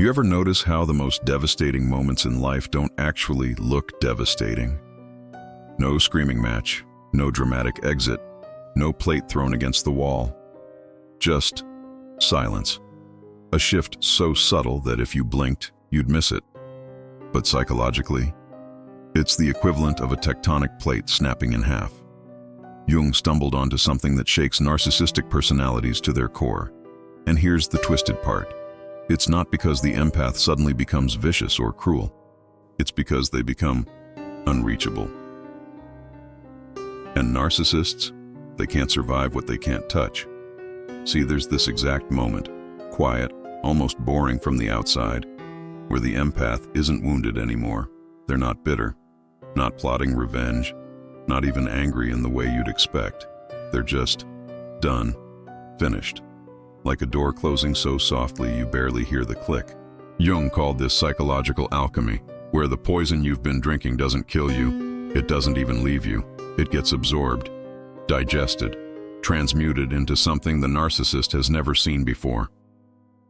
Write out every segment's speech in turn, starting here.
You ever notice how the most devastating moments in life don't actually look devastating? No screaming match, no dramatic exit, no plate thrown against the wall. Just silence. A shift so subtle that if you blinked, you'd miss it. But psychologically, it's the equivalent of a tectonic plate snapping in half. Jung stumbled onto something that shakes narcissistic personalities to their core. And here's the twisted part. It's not because the empath suddenly becomes vicious or cruel. It's because they become unreachable. And narcissists, they can't survive what they can't touch. See, there's this exact moment, quiet, almost boring from the outside, where the empath isn't wounded anymore. They're not bitter, not plotting revenge, not even angry in the way you'd expect. They're just done, finished. Like a door closing so softly you barely hear the click. Jung called this psychological alchemy, where the poison you've been drinking doesn't kill you, it doesn't even leave you. It gets absorbed, digested, transmuted into something the narcissist has never seen before.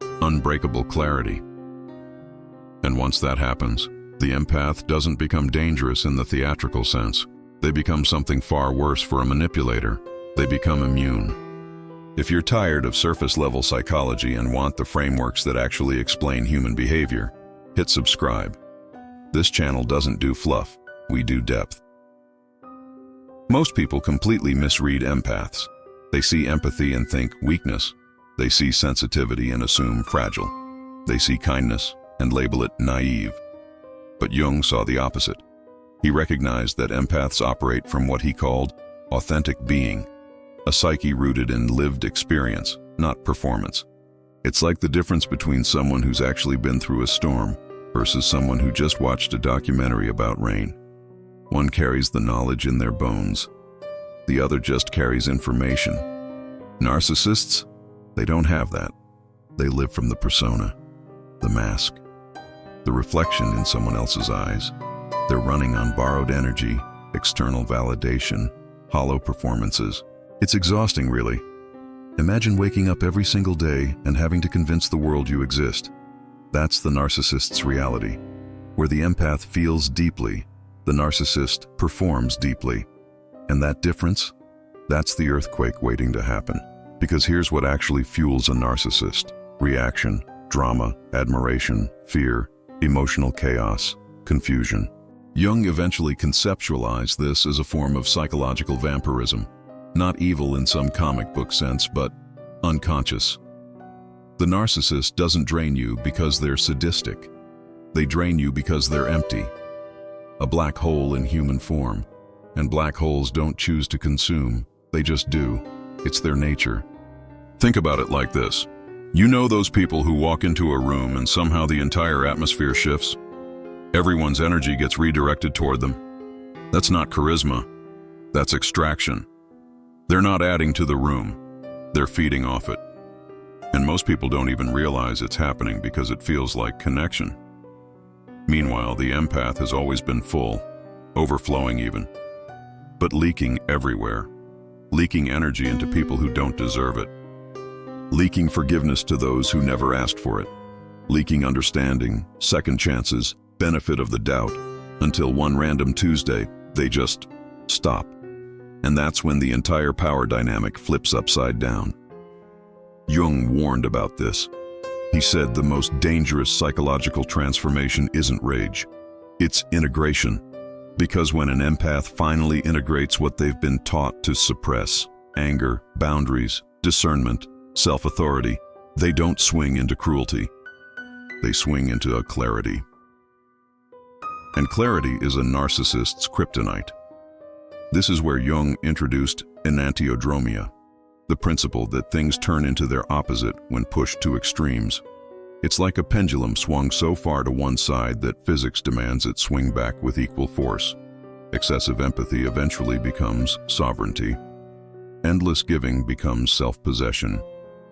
Unbreakable clarity. And once that happens, the empath doesn't become dangerous in the theatrical sense. They become something far worse for a manipulator. They become immune. If you're tired of surface-level psychology and want the frameworks that actually explain human behavior, hit subscribe. This channel doesn't do fluff, we do depth. Most people completely misread empaths. They see empathy and think weakness. They see sensitivity and assume fragile. They see kindness and label it naive. But Jung saw the opposite. He recognized that empaths operate from what he called authentic being, a psyche rooted in lived experience, not performance. It's like the difference between someone who's actually been through a storm versus someone who just watched a documentary about rain. One carries the knowledge in their bones. The other just carries information. Narcissists, they don't have that. They live from the persona, the mask, the reflection in someone else's eyes. They're running on borrowed energy, external validation, hollow performances. It's exhausting, really. Imagine waking up every single day and having to convince the world you exist. That's the narcissist's reality. Where the empath feels deeply, the narcissist performs deeply. And that difference? That's the earthquake waiting to happen. Because here's what actually fuels a narcissist: reaction, drama, admiration, fear, emotional chaos, confusion. Jung eventually conceptualized this as a form of psychological vampirism. Not evil in some comic book sense, but unconscious. The narcissist doesn't drain you because they're sadistic. They drain you because they're empty. A black hole in human form. And black holes don't choose to consume, they just do. It's their nature. Think about it like this. You know those people who walk into a room and somehow the entire atmosphere shifts? Everyone's energy gets redirected toward them. That's not charisma. That's extraction. They're not adding to the room. They're feeding off it. And most people don't even realize it's happening because it feels like connection. Meanwhile, the empath has always been full, overflowing even, but leaking everywhere. Leaking energy into people who don't deserve it. Leaking forgiveness to those who never asked for it. Leaking understanding, second chances, benefit of the doubt, until one random Tuesday, they just stop. And that's when the entire power dynamic flips upside down. Jung warned about this. He said the most dangerous psychological transformation isn't rage, it's integration. Because when an empath finally integrates what they've been taught to suppress, anger, boundaries, discernment, self-authority, they don't swing into cruelty. They swing into a clarity. And clarity is a narcissist's kryptonite. This is where Jung introduced enantiodromia, the principle that things turn into their opposite when pushed to extremes. It's like a pendulum swung so far to one side that physics demands it swing back with equal force. Excessive empathy eventually becomes sovereignty. Endless giving becomes self-possession.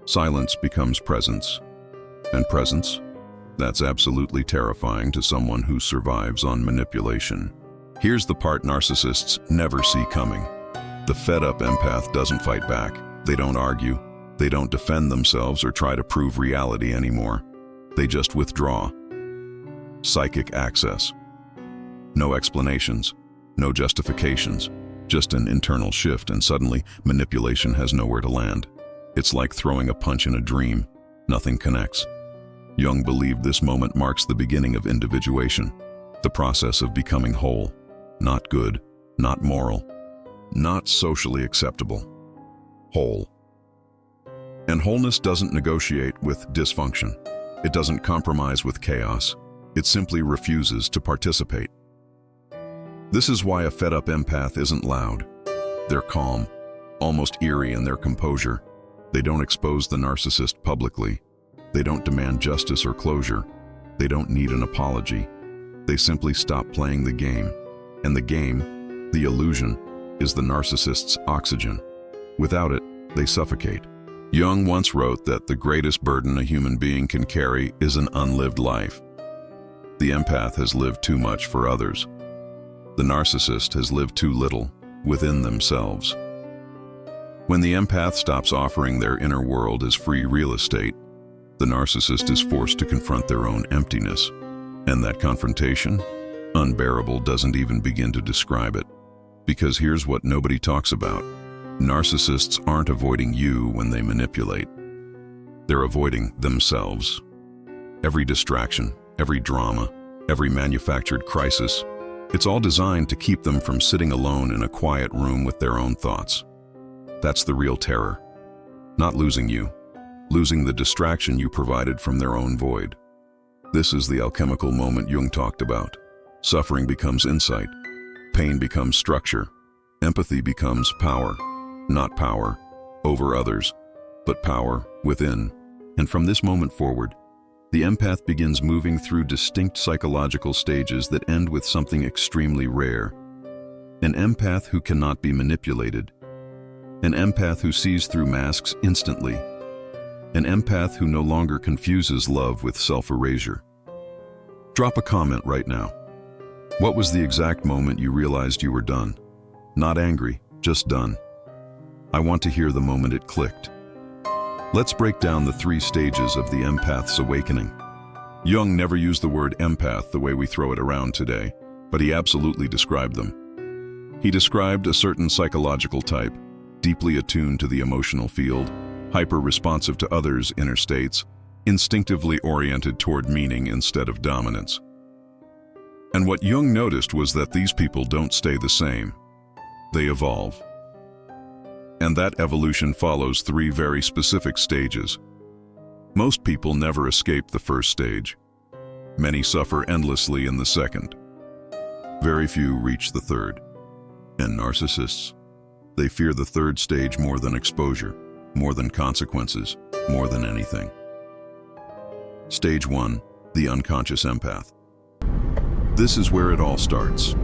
Silence becomes presence. And presence? That's absolutely terrifying to someone who survives on manipulation. Here's the part narcissists never see coming. The fed-up empath doesn't fight back. They don't argue. They don't defend themselves or try to prove reality anymore. They just withdraw. Psychic access. No explanations, no justifications, just an internal shift, and suddenly manipulation has nowhere to land. It's like throwing a punch in a dream. Nothing connects. Jung believed this moment marks the beginning of individuation, the process of becoming whole, not good, not moral, not socially acceptable. Whole. And wholeness doesn't negotiate with dysfunction. It doesn't compromise with chaos. It simply refuses to participate. This is why a fed-up empath isn't loud. They're calm, almost eerie in their composure. They don't expose the narcissist publicly. They don't demand justice or closure. They don't need an apology. They simply stop playing the game. And the game, the illusion, is the narcissist's oxygen. Without it, they suffocate. Jung once wrote that the greatest burden a human being can carry is an unlived life. The empath has lived too much for others. The narcissist has lived too little within themselves. When the empath stops offering their inner world as free real estate, the narcissist is forced to confront their own emptiness. And that confrontation, unbearable, doesn't even begin to describe it. Because here's what nobody talks about. Narcissists aren't avoiding you when they manipulate. They're avoiding themselves. Every distraction, every drama, every manufactured crisis, it's all designed to keep them from sitting alone in a quiet room with their own thoughts. That's the real terror. Not losing you, losing the distraction you provided from their own void. This is the alchemical moment Jung talked about. Suffering becomes insight. Pain becomes structure. Empathy becomes power. Not power over others, but power within. And from this moment forward, the empath begins moving through distinct psychological stages that end with something extremely rare. An empath who cannot be manipulated. An empath who sees through masks instantly. An empath who no longer confuses love with self-erasure. Drop a comment right now. What was the exact moment you realized you were done? Not angry, just done. I want to hear the moment it clicked. Let's break down the 3 stages of the empath's awakening. Jung never used the word empath the way we throw it around today, but he absolutely described them. He described a certain psychological type, deeply attuned to the emotional field, hyper-responsive to others' inner states, instinctively oriented toward meaning instead of dominance. And what Jung noticed was that these people don't stay the same. They evolve. And that evolution follows 3 very specific stages. Most people never escape the first stage. Many suffer endlessly in the second. Very few reach the third. And narcissists, they fear the third stage more than exposure, more than consequences, more than anything. Stage 1, the unconscious empath. This is where it all starts.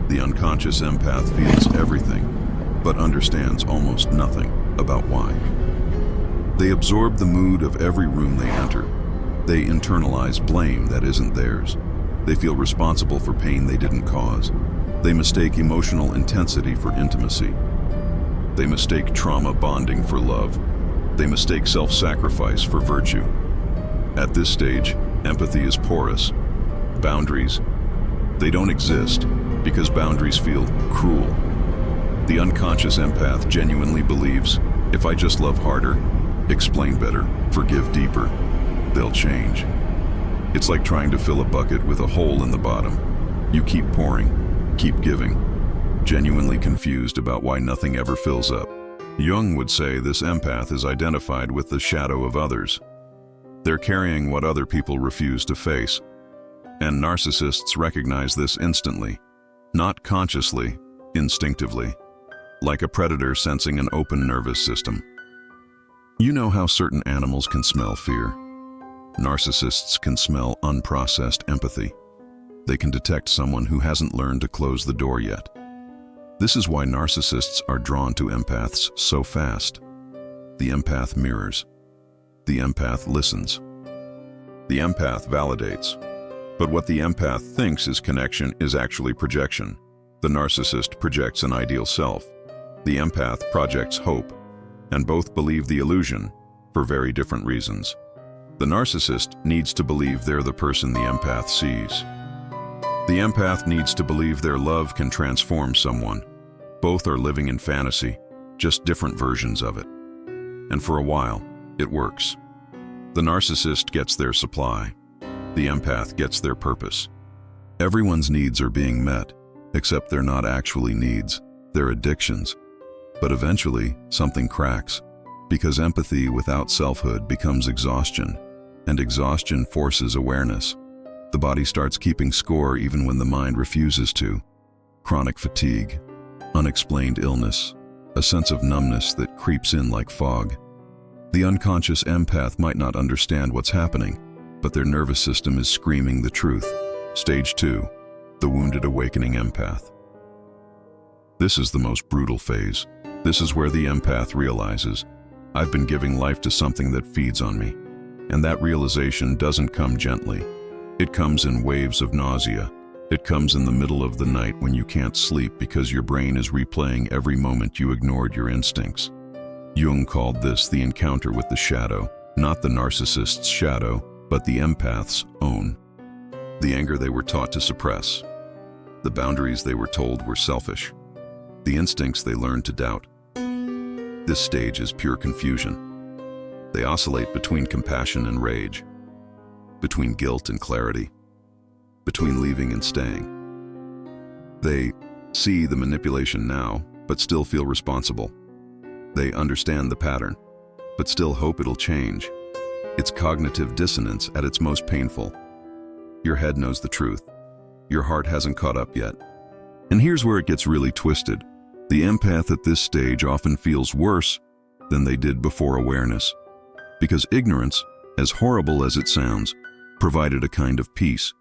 The unconscious empath feels everything, but understands almost nothing about why. They absorb the mood of every room they enter. They internalize blame that isn't theirs. They feel responsible for pain they didn't cause. They mistake emotional intensity for intimacy. They mistake trauma bonding for love. They mistake self-sacrifice for virtue. At this stage, empathy is porous. Boundaries, they don't exist because boundaries feel cruel. The unconscious empath genuinely believes, if I just love harder, explain better, forgive deeper, they'll change. It's like trying to fill a bucket with a hole in the bottom. You keep pouring, keep giving, genuinely confused about why nothing ever fills up. Jung would say this empath is identified with the shadow of others. They're carrying what other people refuse to face. And narcissists recognize this instantly, not consciously, instinctively, like a predator sensing an open nervous system. You know how certain animals can smell fear? Narcissists can smell unprocessed empathy. They can detect someone who hasn't learned to close the door yet. This is why narcissists are drawn to empaths so fast. The empath mirrors. The empath listens. The empath validates. But what the empath thinks is connection is actually projection. The narcissist projects an ideal self. The empath projects hope. And both believe the illusion for very different reasons. The narcissist needs to believe they're the person the empath sees. The empath needs to believe their love can transform someone. Both are living in fantasy, just different versions of it. And for a while, it works. The narcissist gets their supply. The empath gets their purpose. Everyone's needs are being met, except they're not actually needs, they're addictions. But eventually, something cracks, because empathy without selfhood becomes exhaustion, and exhaustion forces awareness. The body starts keeping score even when the mind refuses to. Chronic fatigue, unexplained illness, a sense of numbness that creeps in like fog. The unconscious empath might not understand what's happening, but their nervous system is screaming the truth. Stage 2, the wounded awakening empath. This is the most brutal phase. This is where the empath realizes, I've been giving life to something that feeds on me. And that realization doesn't come gently. It comes in waves of nausea. It comes in the middle of the night when you can't sleep because your brain is replaying every moment you ignored your instincts. Jung called this the encounter with the shadow, not the narcissist's shadow, but the empath's own. The anger they were taught to suppress. The boundaries they were told were selfish. The instincts they learned to doubt. This stage is pure confusion. They oscillate between compassion and rage, between guilt and clarity, between leaving and staying. They see the manipulation now, but still feel responsible. They understand the pattern, but still hope it'll change. It's cognitive dissonance at its most painful. Your head knows the truth. Your heart hasn't caught up yet. And here's where it gets really twisted. The empath at this stage often feels worse than they did before awareness, because ignorance, as horrible as it sounds, provided a kind of peace.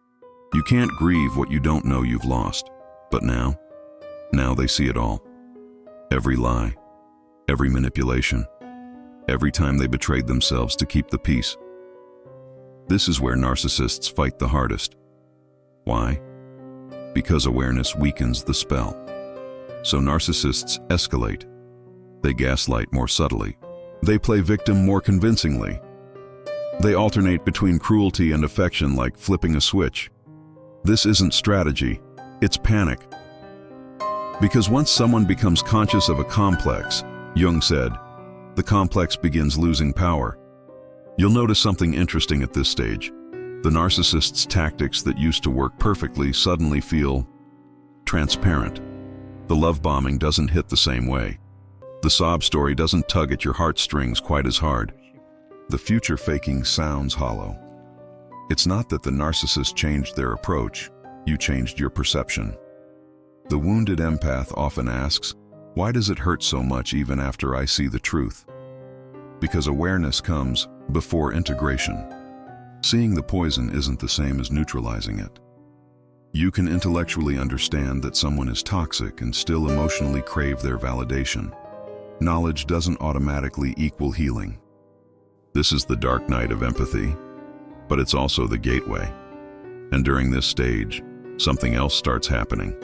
You can't grieve what you don't know you've lost. But now they see it all. Every lie, every manipulation, every time they betrayed themselves to keep the peace. This is where narcissists fight the hardest. Why? Because awareness weakens the spell. So narcissists escalate. They gaslight more subtly. They play victim more convincingly. They alternate between cruelty and affection like flipping a switch. This isn't strategy, it's panic. Because once someone becomes conscious of a complex, Jung said, the complex begins losing power. You'll notice something interesting at this stage. The narcissist's tactics that used to work perfectly suddenly feel transparent. The love bombing doesn't hit the same way. The sob story doesn't tug at your heartstrings quite as hard. The future faking sounds hollow. It's not that the narcissist changed their approach, you changed your perception. The wounded empath often asks, why does it hurt so much even after I see the truth? Because awareness comes before integration. Seeing the poison isn't the same as neutralizing it. You can intellectually understand that someone is toxic and still emotionally crave their validation. Knowledge doesn't automatically equal healing. This is the dark night of empathy, but it's also the gateway. And during this stage, something else starts happening.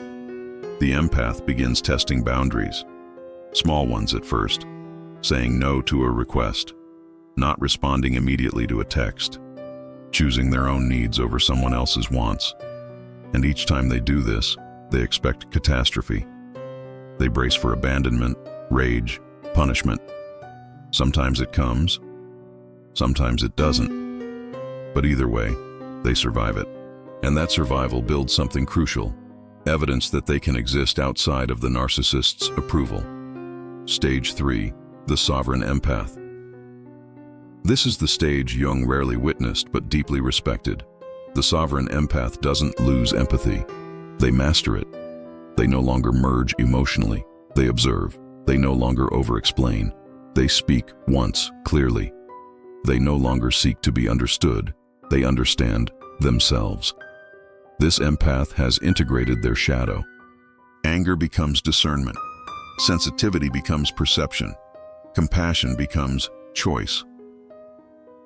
The empath begins testing boundaries, small ones at first, saying no to a request, not responding immediately to a text, choosing their own needs over someone else's wants. And each time they do this, they expect catastrophe. They brace for abandonment, rage, punishment. Sometimes it comes, sometimes it doesn't. But either way, they survive it. And that survival builds something crucial, evidence that they can exist outside of the narcissist's approval. Stage 3, the sovereign empath. This is the stage Jung rarely witnessed but deeply respected. The sovereign empath doesn't lose empathy. They master it. They no longer merge emotionally. They observe. They no longer over-explain. They speak once, clearly. They no longer seek to be understood. They understand themselves. This empath has integrated their shadow. Anger becomes discernment. Sensitivity becomes perception. Compassion becomes choice.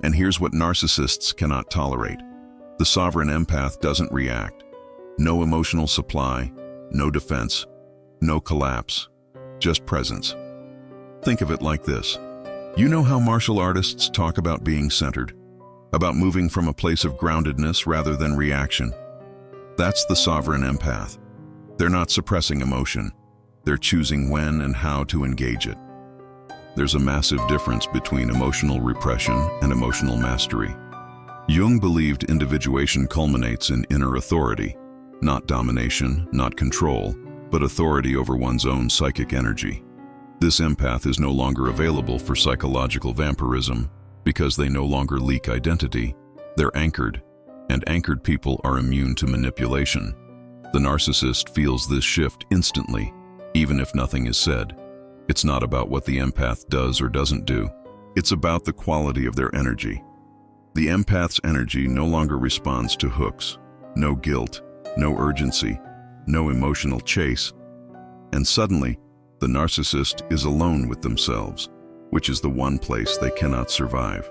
And here's what narcissists cannot tolerate. The sovereign empath doesn't react. No emotional supply, no defense, no collapse, just presence. Think of it like this. You know how martial artists talk about being centered? about moving from a place of groundedness rather than reaction. That's the sovereign empath. They're not suppressing emotion. They're choosing when and how to engage it. There's a massive difference between emotional repression and emotional mastery. Jung believed individuation culminates in inner authority, not domination, not control, but authority over one's own psychic energy. This empath is no longer available for psychological vampirism because they no longer leak identity. They're anchored, and anchored people are immune to manipulation. The narcissist feels this shift instantly, even if nothing is said. It's not about what the empath does or doesn't do. It's about the quality of their energy. The empath's energy no longer responds to hooks, no guilt, no urgency, no emotional chase. And suddenly, the narcissist is alone with themselves, which is the one place they cannot survive.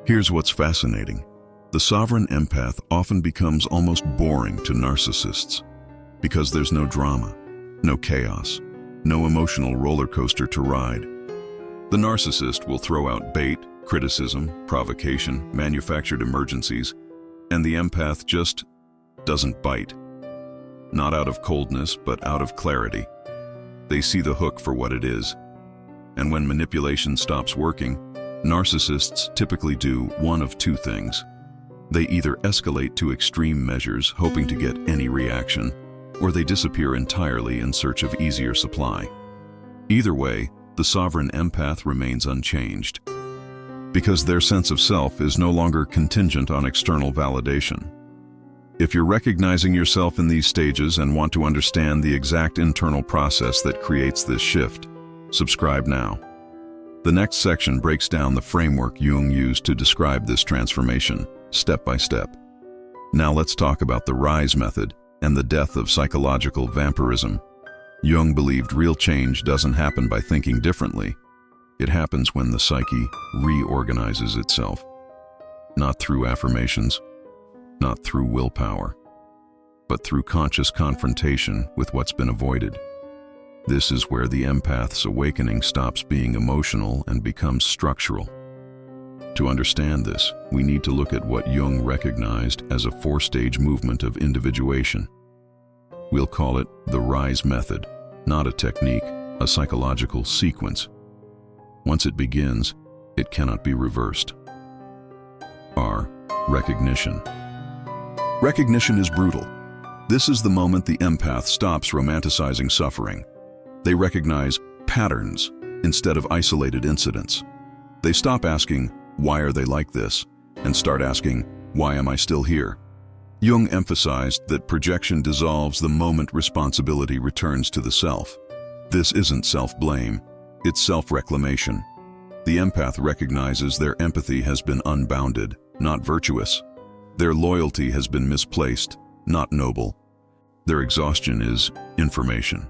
Here's what's fascinating. The sovereign empath often becomes almost boring to narcissists because there's no drama, no chaos, no emotional roller coaster to ride. The narcissist will throw out bait, criticism, provocation, manufactured emergencies, and the empath just doesn't bite. Not out of coldness, but out of clarity. They see the hook for what it is. And when manipulation stops working, narcissists typically do one of two things. They either escalate to extreme measures, hoping to get any reaction, or they disappear entirely in search of easier supply. Either way, the sovereign empath remains unchanged, because their sense of self is no longer contingent on external validation. If you're recognizing yourself in these stages and want to understand the exact internal process that creates this shift, subscribe now. The next section breaks down the framework Jung used to describe this transformation, step by step. Now let's talk about the rise method and the death of psychological vampirism. Jung believed real change doesn't happen by thinking differently. It happens when the psyche reorganizes itself. Not through affirmations, not through willpower, but through conscious confrontation with what's been avoided. This is where the empath's awakening stops being emotional and becomes structural. To understand this, we need to look at what Jung recognized as a four-stage movement of individuation. We'll call it the rise method, not a technique, a psychological sequence. Once it begins, it cannot be reversed. R. Recognition. Recognition is brutal. This is the moment the empath stops romanticizing suffering. They recognize patterns instead of isolated incidents. They stop asking, "Why are they like this?" and start asking, "Why am I still here?" Jung emphasized that projection dissolves the moment responsibility returns to the self. This isn't self-blame, it's self-reclamation. The empath recognizes their empathy has been unbounded, not virtuous. Their loyalty has been misplaced, not noble. Their exhaustion is information.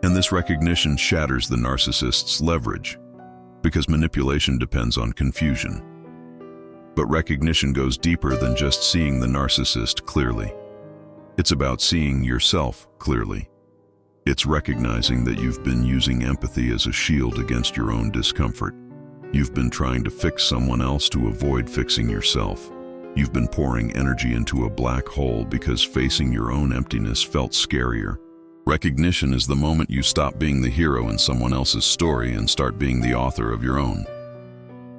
And this recognition shatters the narcissist's leverage, because manipulation depends on confusion. But recognition goes deeper than just seeing the narcissist clearly. It's about seeing yourself clearly. It's recognizing that you've been using empathy as a shield against your own discomfort. You've been trying to fix someone else to avoid fixing yourself. You've been pouring energy into a black hole because facing your own emptiness felt scarier. Recognition is the moment you stop being the hero in someone else's story and start being the author of your own.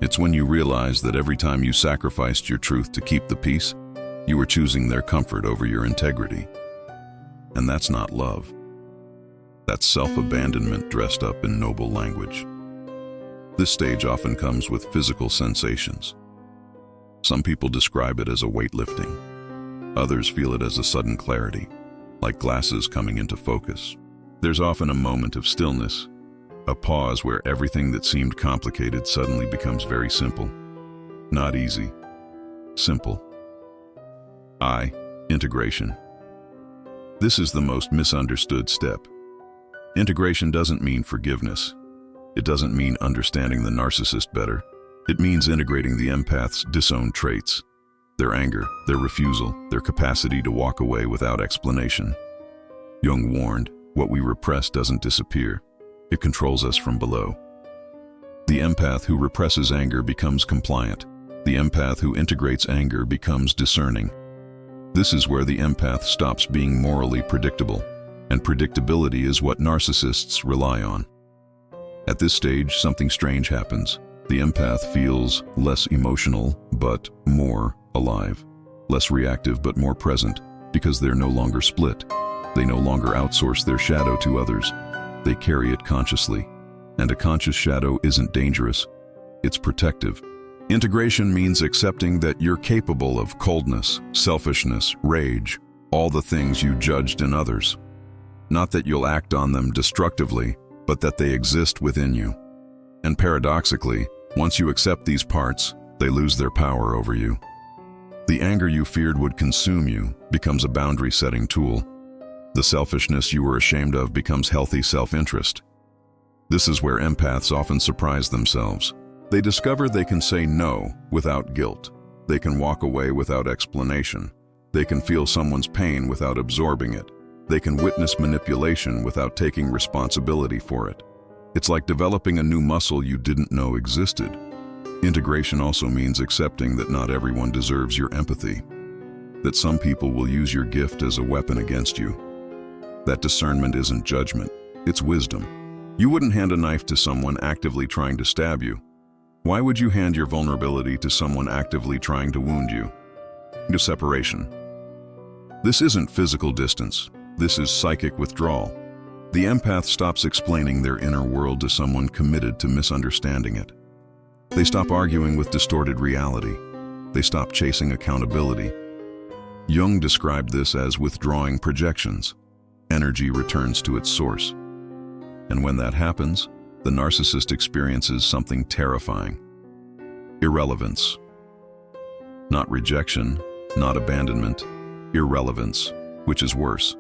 It's when you realize that every time you sacrificed your truth to keep the peace, you were choosing their comfort over your integrity. And that's not love. That's self-abandonment dressed up in noble language. This stage often comes with physical sensations. Some people describe it as a weightlifting. Others feel it as a sudden clarity, like glasses coming into focus. There's often a moment of stillness, a pause where everything that seemed complicated suddenly becomes very simple. Not easy, simple. I. Integration. This is the most misunderstood step. Integration doesn't mean forgiveness. It doesn't mean understanding the narcissist better. It means integrating the empath's disowned traits, their anger, their refusal, their capacity to walk away without explanation. Jung warned, what we repress doesn't disappear. It controls us from below. The empath who represses anger becomes compliant. The empath who integrates anger becomes discerning. This is where the empath stops being morally predictable, and predictability is what narcissists rely on. At this stage, something strange happens. The empath feels less emotional, but more alive. Less reactive, but more present, because they're no longer split. They no longer outsource their shadow to others. They carry it consciously. And a conscious shadow isn't dangerous. It's protective. Integration means accepting that you're capable of coldness, selfishness, rage, all the things you judged in others. Not that you'll act on them destructively, but that they exist within you. And paradoxically, once you accept these parts, they lose their power over you. The anger you feared would consume you becomes a boundary-setting tool. The selfishness you were ashamed of becomes healthy self-interest. This is where empaths often surprise themselves. They discover they can say no without guilt. They can walk away without explanation. They can feel someone's pain without absorbing it. They can witness manipulation without taking responsibility for it. It's like developing a new muscle you didn't know existed. Integration also means accepting that not everyone deserves your empathy, that some people will use your gift as a weapon against you. That discernment isn't judgment, it's wisdom. You wouldn't hand a knife to someone actively trying to stab you. Why would you hand your vulnerability to someone actively trying to wound you? To separation. This isn't physical distance. This is psychic withdrawal. The empath stops explaining their inner world to someone committed to misunderstanding it. They stop arguing with distorted reality. They stop chasing accountability. Jung described this as withdrawing projections. Energy returns to its source. And when that happens, the narcissist experiences something terrifying. Irrelevance. Not rejection, not abandonment, irrelevance, which is worse.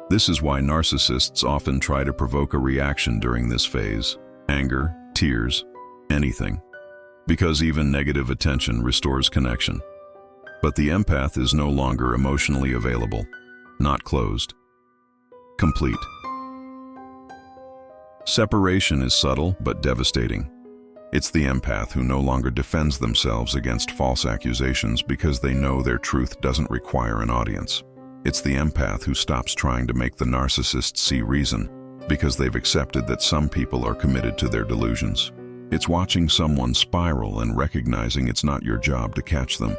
This is why narcissists often try to provoke a reaction during this phase. Anger, tears, anything. Because even negative attention restores connection. But the empath is no longer emotionally available, not closed. Complete. Separation is subtle but devastating. It's the empath who no longer defends themselves against false accusations because they know their truth doesn't require an audience. It's the empath who stops trying to make the narcissist see reason because they've accepted that some people are committed to their delusions. It's watching someone spiral and recognizing it's not your job to catch them.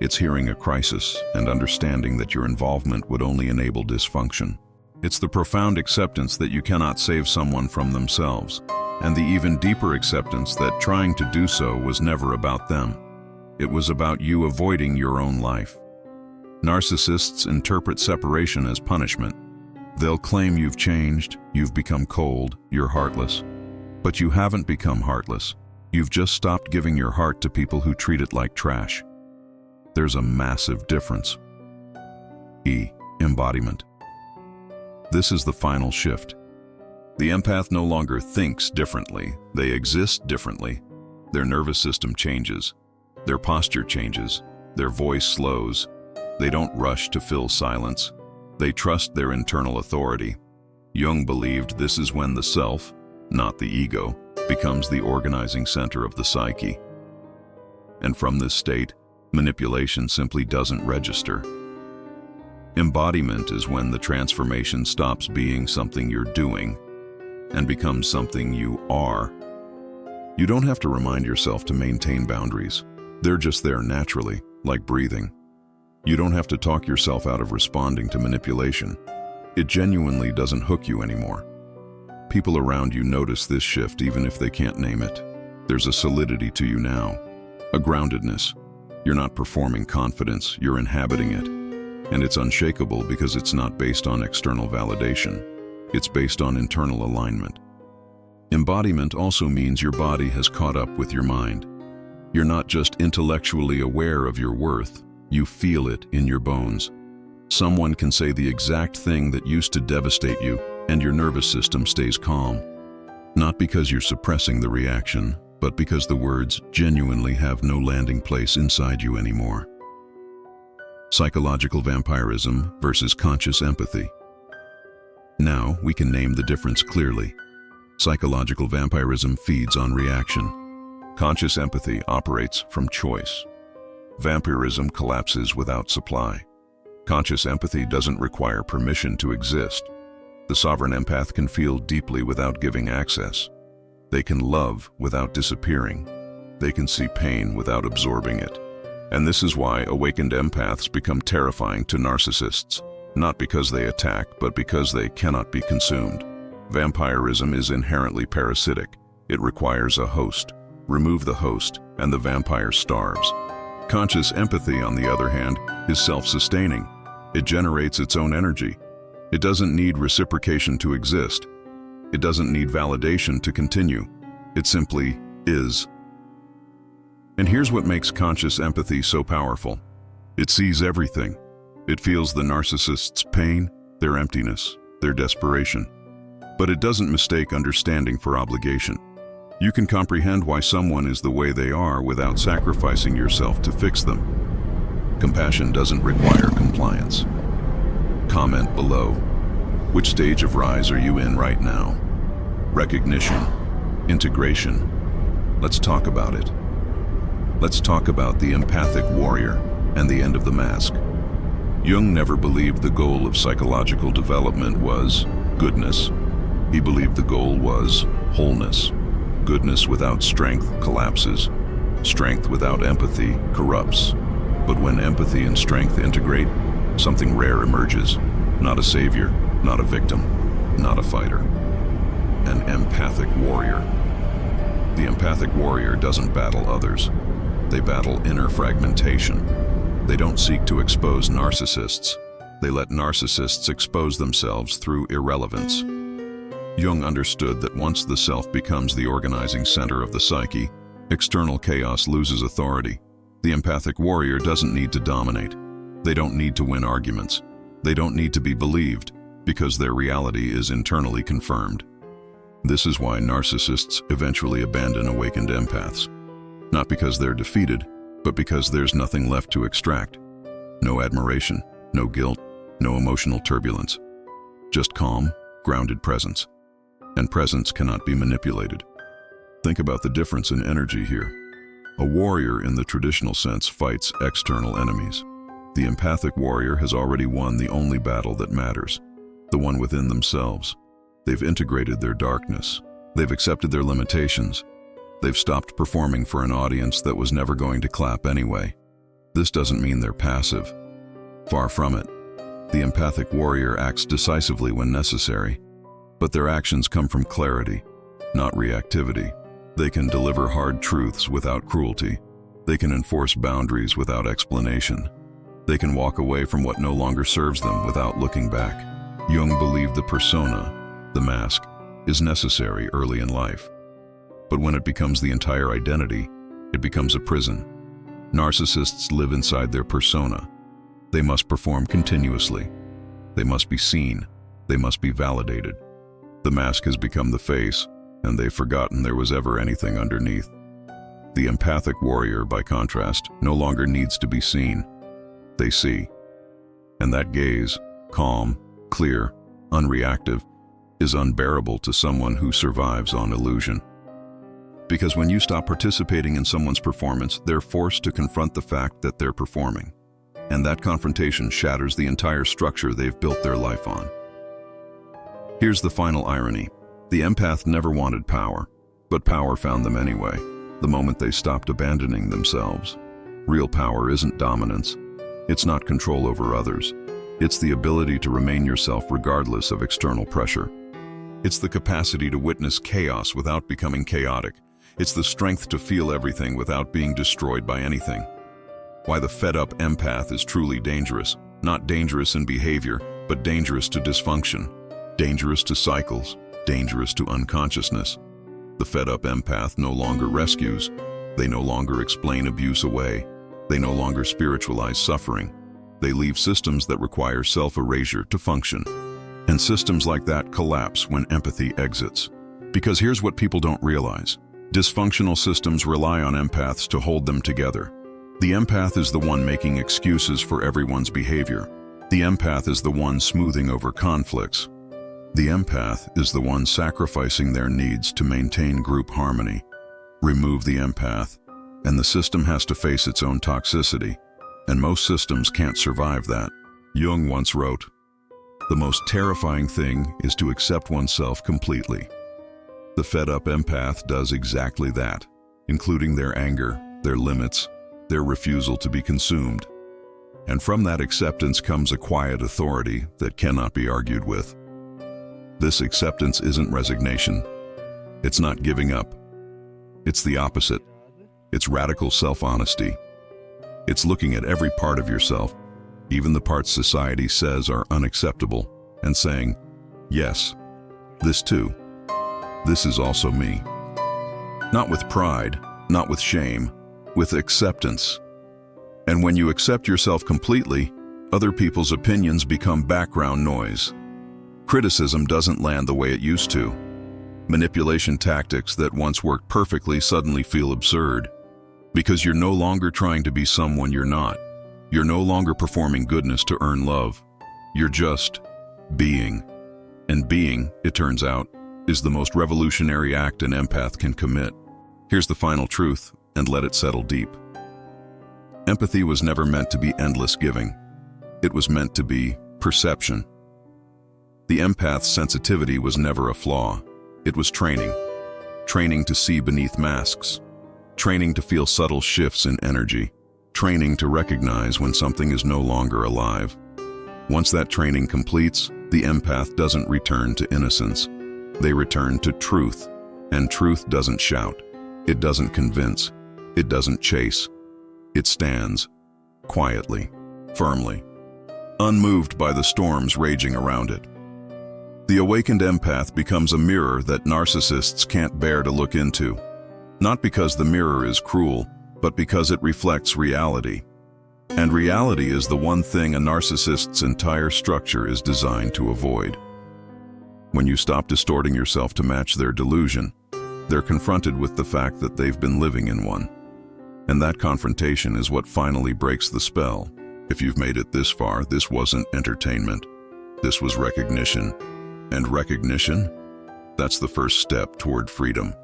It's hearing a crisis and understanding that your involvement would only enable dysfunction. It's the profound acceptance that you cannot save someone from themselves, and the even deeper acceptance that trying to do so was never about them. It was about you avoiding your own life. Narcissists interpret separation as punishment. They'll claim you've changed, you've become cold, you're heartless. But you haven't become heartless. You've just stopped giving your heart to people who treat it like trash. There's a massive difference. Embodiment. This is the final shift. The empath no longer thinks differently, they exist differently. Their nervous system changes, their posture changes, their voice slows. They don't rush to fill silence. They trust their internal authority. Jung believed this is when the self, not the ego, becomes the organizing center of the psyche. And from this state, manipulation simply doesn't register. Embodiment is when the transformation stops being something you're doing and becomes something you are. You don't have to remind yourself to maintain boundaries. They're just there naturally, like breathing. You don't have to talk yourself out of responding to manipulation. It genuinely doesn't hook you anymore. People around you notice this shift even if they can't name it. There's a solidity to you now, a groundedness. You're not performing confidence, you're inhabiting it. And it's unshakable because it's not based on external validation. It's based on internal alignment. Embodiment also means your body has caught up with your mind. You're not just intellectually aware of your worth, you feel it in your bones. Someone can say the exact thing that used to devastate you, and your nervous system stays calm. Not because you're suppressing the reaction, but because the words genuinely have no landing place inside you anymore. Psychological vampirism versus conscious empathy. Now we can name the difference clearly. Psychological vampirism feeds on reaction. Conscious empathy operates from choice. Vampirism collapses without supply. Conscious empathy doesn't require permission to exist. The sovereign empath can feel deeply without giving access. They can love without disappearing. They can see pain without absorbing it. And this is why awakened empaths become terrifying to narcissists, not because they attack, but because they cannot be consumed. Vampirism is inherently parasitic. It requires a host. Remove the host, and the vampire starves. Conscious empathy, on the other hand, is self-sustaining. It generates its own energy. It doesn't need reciprocation to exist. It doesn't need validation to continue. It simply is. And here's what makes conscious empathy so powerful. It sees everything. It feels the narcissist's pain, their emptiness, their desperation. But it doesn't mistake understanding for obligation. You can comprehend why someone is the way they are without sacrificing yourself to fix them. Compassion doesn't require compliance. Comment below. Which stage of rise are you in right now? Recognition, integration. Let's talk about it. Let's talk about the empathic warrior and the end of the mask. Jung never believed the goal of psychological development was goodness. He believed the goal was wholeness. Goodness without strength collapses. Strength without empathy corrupts. But when empathy and strength integrate, something rare emerges. Not a savior, not a victim, not a fighter. An empathic warrior. The empathic warrior doesn't battle others. They battle inner fragmentation. They don't seek to expose narcissists. They let narcissists expose themselves through irrelevance. Jung understood that once the self becomes the organizing center of the psyche, external chaos loses authority. The empathic warrior doesn't need to dominate. They don't need to win arguments. They don't need to be believed, because their reality is internally confirmed. This is why narcissists eventually abandon awakened empaths. Not because they're defeated, but because there's nothing left to extract. No admiration, no guilt, no emotional turbulence. Just calm, grounded presence. And presence cannot be manipulated. Think about the difference in energy here. A warrior in the traditional sense fights external enemies. The empathic warrior has already won the only battle that matters, the one within themselves. They've integrated their darkness. They've accepted their limitations. They've stopped performing for an audience that was never going to clap anyway. This doesn't mean they're passive. Far from it. The empathic warrior acts decisively when necessary, but their actions come from clarity, not reactivity. They can deliver hard truths without cruelty. They can enforce boundaries without explanation. They can walk away from what no longer serves them without looking back. Jung believed the persona, the mask, is necessary early in life. But when it becomes the entire identity, it becomes a prison. Narcissists live inside their persona. They must perform continuously. They must be seen. They must be validated. The mask has become the face, and they've forgotten there was ever anything underneath. The empathic warrior, by contrast, no longer needs to be seen. They see. And that gaze, calm, clear, unreactive, is unbearable to someone who survives on illusion. Because when you stop participating in someone's performance, they're forced to confront the fact that they're performing. And that confrontation shatters the entire structure they've built their life on. Here's the final irony. The empath never wanted power, but power found them anyway, the moment they stopped abandoning themselves. Real power isn't dominance. It's not control over others. It's the ability to remain yourself regardless of external pressure. It's the capacity to witness chaos without becoming chaotic. It's the strength to feel everything without being destroyed by anything. Why the fed-up empath is truly dangerous. Not dangerous in behavior, but dangerous to dysfunction. Dangerous to cycles. Dangerous to unconsciousness. The fed-up empath no longer rescues. They no longer explain abuse away. They no longer spiritualize suffering. They leave systems that require self-erasure to function. And systems like that collapse when empathy exits. Because here's what people don't realize. Dysfunctional systems rely on empaths to hold them together. The empath is the one making excuses for everyone's behavior. The empath is the one smoothing over conflicts. The empath is the one sacrificing their needs to maintain group harmony. Remove the empath, and the system has to face its own toxicity, and most systems can't survive that. Jung once wrote, "The most terrifying thing is to accept oneself completely." The fed-up empath does exactly that, including their anger, their limits, their refusal to be consumed. And from that acceptance comes a quiet authority that cannot be argued with. This acceptance isn't resignation. It's not giving up. It's the opposite. It's radical self-honesty. It's looking at every part of yourself, even the parts society says are unacceptable, and saying, yes, this too. This is also me. Not with pride, not with shame, with acceptance. And when you accept yourself completely, other people's opinions become background noise. Criticism doesn't land the way it used to. Manipulation tactics that once worked perfectly suddenly feel absurd. Because you're no longer trying to be someone you're not. You're no longer performing goodness to earn love. You're just being. And being, it turns out, is the most revolutionary act an empath can commit. Here's the final truth, and let it settle deep. Empathy was never meant to be endless giving. It was meant to be perception. The empath's sensitivity was never a flaw. It was training. Training to see beneath masks. Training to feel subtle shifts in energy. Training to recognize when something is no longer alive. Once that training completes, the empath doesn't return to innocence. They return to truth. And truth doesn't shout. It doesn't convince. It doesn't chase. It stands, quietly, firmly, unmoved by the storms raging around it. The awakened empath becomes a mirror that narcissists can't bear to look into. Not because the mirror is cruel, but because it reflects reality. And reality is the one thing a narcissist's entire structure is designed to avoid. When you stop distorting yourself to match their delusion, they're confronted with the fact that they've been living in one. And that confrontation is what finally breaks the spell. If you've made it this far, this wasn't entertainment. This was recognition. And recognition? That's the first step toward freedom.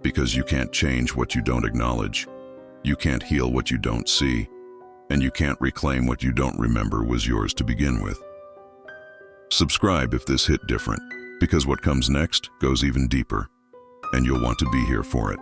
Because you can't change what you don't acknowledge. You can't heal what you don't see. And you can't reclaim what you don't remember was yours to begin with. Subscribe if this hit different, because what comes next goes even deeper. And you'll want to be here for it.